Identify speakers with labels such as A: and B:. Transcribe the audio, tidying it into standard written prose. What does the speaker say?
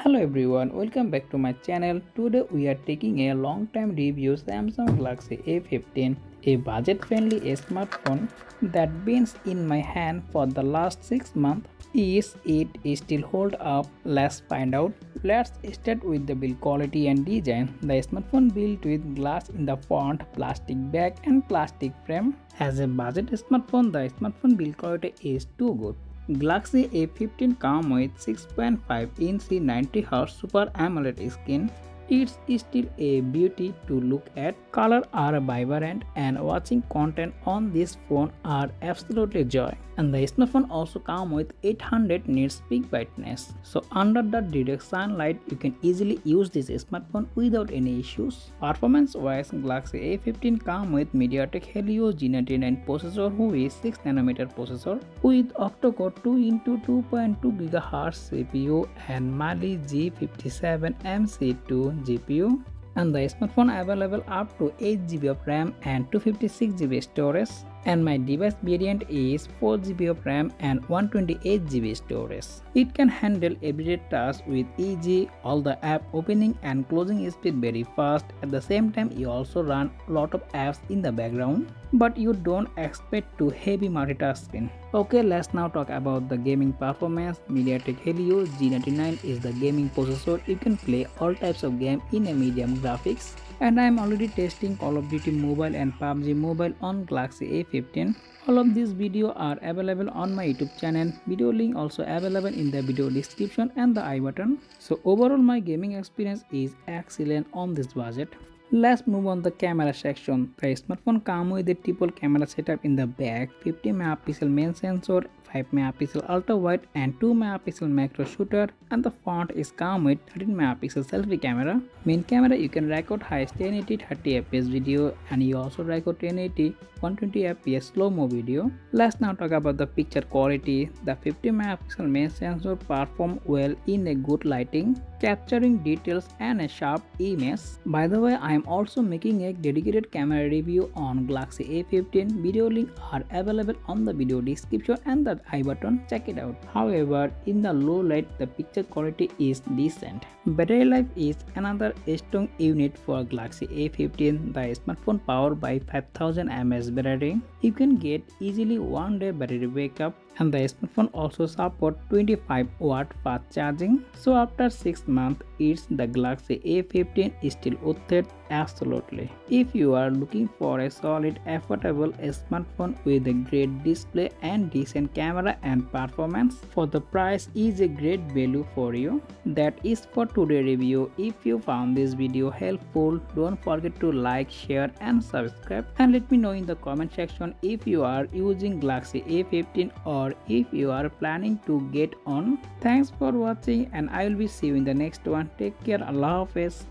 A: Hello everyone, welcome back to my channel. Today we are taking a long time review Samsung Galaxy A15, a budget friendly smartphone that been in my hand for the last 6 months. Is it still hold up? Let's find out. Let's start with the build quality and design. The smartphone built with glass in the front, plastic back and plastic frame. As a budget smartphone, the smartphone build quality is too good. Galaxy A15 comes with 6.5-inch 90Hz Super AMOLED screen. It's still a beauty to look at. Colors are vibrant and watching content on this phone are absolutely joy. And the smartphone also comes with 800 nits peak brightness. So under the direct sunlight, you can easily use this smartphone without any issues. Performance-wise, Galaxy A15 comes with MediaTek Helio G99 processor, which is 6nm processor with octa-core 2x2.2 GHz CPU and Mali G57 MC2 GPU. And the smartphone available up to 8GB of RAM and 256GB storage. And my device variant is 4GB of RAM and 128GB storage. It can handle everyday tasks with easy, all the app opening and closing speed very fast. At the same time, you also run a lot of apps in the background, but you don't expect to heavy multitasking. Okay, let's now talk about the gaming performance. MediaTek Helio G99 is the gaming processor. You can play all types of games in a medium graphics. And I am already testing Call of Duty Mobile and PUBG Mobile on Galaxy A15. All of these videos are available on my YouTube channel. Video link also available in the video description and the I button. So overall my gaming experience is excellent on this budget. Let's move on the camera section. The smartphone comes with a triple camera setup in the back, 50MP main sensor, 5MP ultrawide and 2MP macro shooter, and the front is come with 13MP selfie camera. Main camera you can record highest 1080 30fps video and you also record 1080 120fps slow-mo video. Let's now talk about the picture quality. The 50MP main sensor performs well in a good lighting, capturing details and a sharp image. By the way, I am also making a dedicated camera review on Galaxy A15. Video links are available on the video description and the I button. Check it out. However, in the low light, the picture quality is decent. Battery life is another strong unit for Galaxy A15. The smartphone powered by 5000 mAh battery. You can get easily 1 day battery backup. And the smartphone also supports 25W fast charging. So after 6 months, it's the Galaxy A15 is still worth it absolutely. If you are looking for a solid, affordable smartphone with a great display and decent camera and performance, for the price is a great value for you. That is for today's review. If you found this video helpful, don't forget to like, share and subscribe. And let me know in the comment section if you are using Galaxy A15 or if you are planning to get on. Thanks for watching and I will be see you in the next one. Take care. Allah Hafiz.